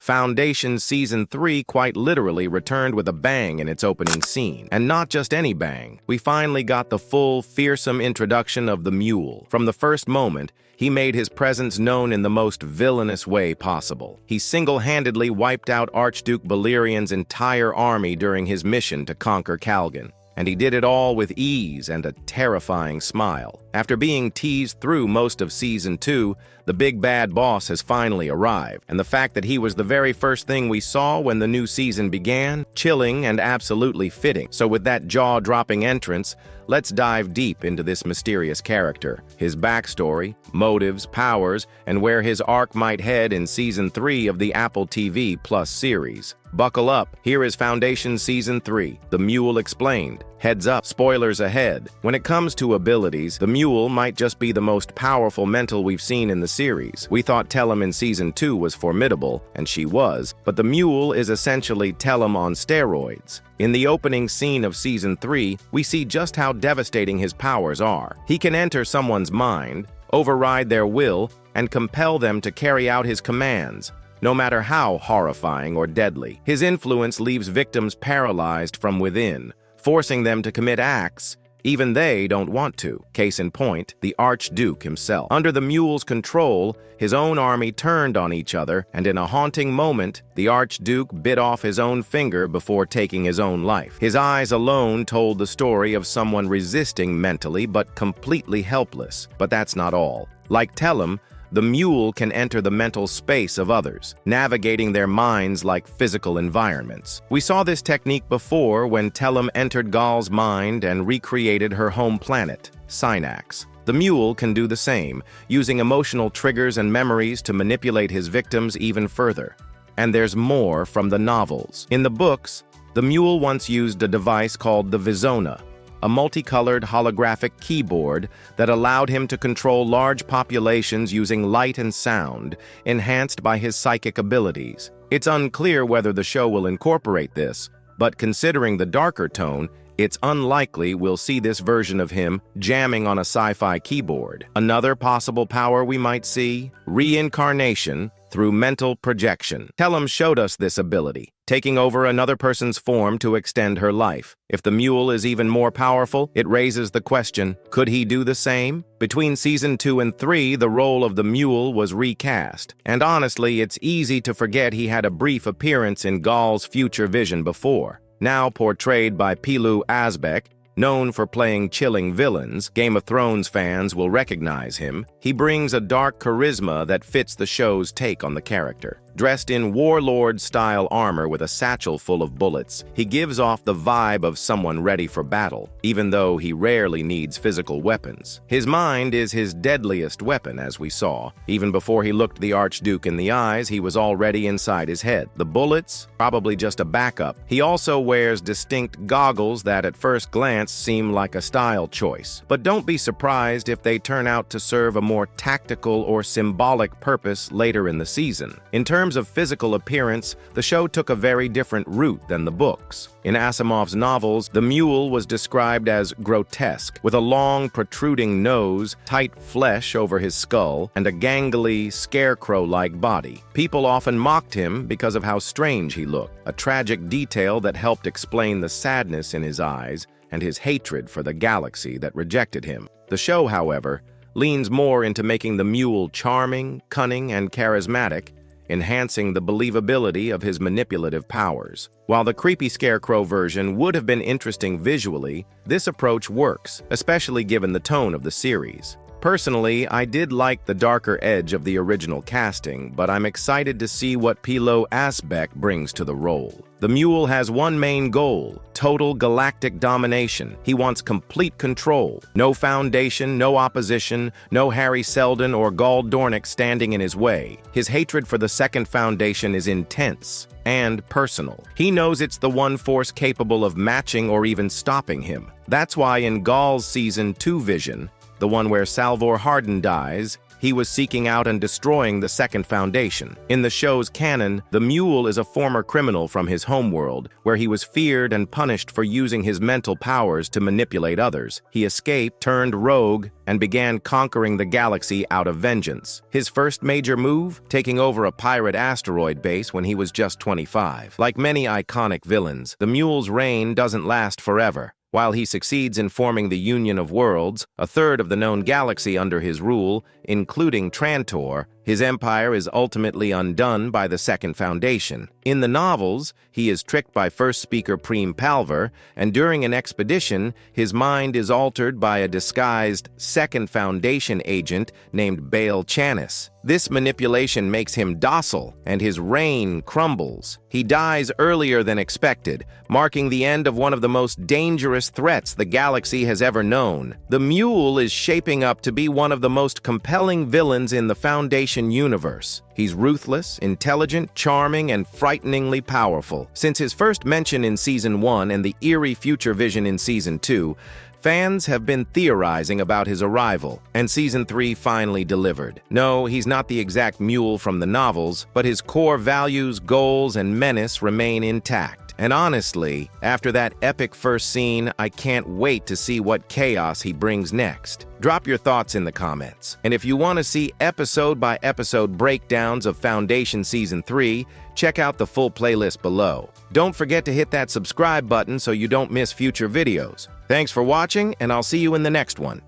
Foundation Season 3 quite literally returned with a bang in its opening scene. And not just any bang. We finally got the full, fearsome introduction of the Mule. From the first moment, he made his presence known in the most villainous way possible. He single-handedly wiped out Archduke Balerian's entire army during his mission to conquer Calgon. And he did it all with ease and a terrifying smile. After being teased through most of Season 2, the big bad boss has finally arrived, and the fact that he was the very first thing we saw when the new season began, chilling and absolutely fitting. So with that jaw-dropping entrance, let's dive deep into this mysterious character, his backstory, motives, powers, and where his arc might head in Season 3 of the Apple TV Plus series. Buckle up, here is Foundation Season 3, The Mule Explained. Heads up, spoilers ahead. When it comes to abilities, the Mule might just be the most powerful mental we've seen in the series. We thought Tellum in Season 2 was formidable, and she was, but the Mule is essentially Tellum on steroids. In the opening scene of Season 3, we see just how devastating his powers are. He can enter someone's mind, override their will, and compel them to carry out his commands, no matter how horrifying or deadly. His influence leaves victims paralyzed from within, forcing them to commit acts even they don't want to. Case in point, the Archduke himself. Under the Mule's control, his own army turned on each other, and in a haunting moment, the Archduke bit off his own finger before taking his own life. His eyes alone told the story of someone resisting mentally but completely helpless. But that's not all. Like Tellum, the Mule can enter the mental space of others, navigating their minds like physical environments. We saw this technique before when Tellum entered Gal's mind and recreated her home planet, Synax. The Mule can do the same, using emotional triggers and memories to manipulate his victims even further. And there's more from the novels. In the books, the Mule once used a device called the Vizona, a multicolored holographic keyboard that allowed him to control large populations using light and sound, enhanced by his psychic abilities. It's unclear whether the show will incorporate this, but considering the darker tone, it's unlikely we'll see this version of him jamming on a sci-fi keyboard. Another possible power we might see? Reincarnation through mental projection. Tellum showed us this ability, taking over another person's form to extend her life. If the Mule is even more powerful, it raises the question, could he do the same? Between Season 2 and 3, the role of the Mule was recast, and honestly, it's easy to forget he had a brief appearance in Gal's future vision before. Now portrayed by Mule Asbeck, known for playing chilling villains, Game of Thrones fans will recognize him. He brings a dark charisma that fits the show's take on the character. Dressed in warlord-style armor with a satchel full of bullets, he gives off the vibe of someone ready for battle, even though he rarely needs physical weapons. His mind is his deadliest weapon, as we saw. Even before he looked the Archduke in the eyes, he was already inside his head. The bullets? Probably just a backup. He also wears distinct goggles that at first glance seem like a style choice. But don't be surprised if they turn out to serve a more tactical or symbolic purpose later in the season. In terms of physical appearance, the show took a very different route than the books. In Asimov's novels, the Mule was described as grotesque, with a long, protruding nose, tight flesh over his skull, and a gangly, scarecrow-like body. People often mocked him because of how strange he looked, a tragic detail that helped explain the sadness in his eyes and his hatred for the galaxy that rejected him. The show, however, leans more into making the Mule charming, cunning, and charismatic, enhancing the believability of his manipulative powers. While the creepy scarecrow version would have been interesting visually, this approach works, especially given the tone of the series. Personally, I did like the darker edge of the original casting, but I'm excited to see what Mule Asbeck brings to the role. The Mule has one main goal: total galactic domination. He wants complete control. No foundation, no opposition, no Harry Seldon or Gall Dornick standing in his way. His hatred for the Second Foundation is intense and personal. He knows it's the one force capable of matching or even stopping him. That's why in Gall's Season 2 vision, the one where Salvor Hardin dies, he was seeking out and destroying the Second Foundation. In the show's canon, the Mule is a former criminal from his homeworld, where he was feared and punished for using his mental powers to manipulate others. He escaped, turned rogue, and began conquering the galaxy out of vengeance. His first major move? Taking over a pirate asteroid base when he was just 25. Like many iconic villains, the Mule's reign doesn't last forever. While he succeeds in forming the Union of Worlds, a third of the known galaxy under his rule, including Trantor, his empire is ultimately undone by the Second Foundation. In the novels, he is tricked by First Speaker Preem Palver, and during an expedition, his mind is altered by a disguised Second Foundation agent named Bail Chanis. This manipulation makes him docile, and his reign crumbles. He dies earlier than expected, marking the end of one of the most dangerous threats the galaxy has ever known. The Mule is shaping up to be one of the most compelling villains in the Foundation universe. He's ruthless, intelligent, charming, and frighteningly powerful. Since his first mention in Season 1 and the eerie future vision in Season 2, fans have been theorizing about his arrival, and Season 3 finally delivered. No, he's not the exact Mule from the novels, but his core values, goals, and menace remain intact. And honestly, after that epic first scene, I can't wait to see what chaos he brings next. Drop your thoughts in the comments. And if you want to see episode-by-episode breakdowns of Foundation Season 3, check out the full playlist below. Don't forget to hit that subscribe button so you don't miss future videos. Thanks for watching, and I'll see you in the next one.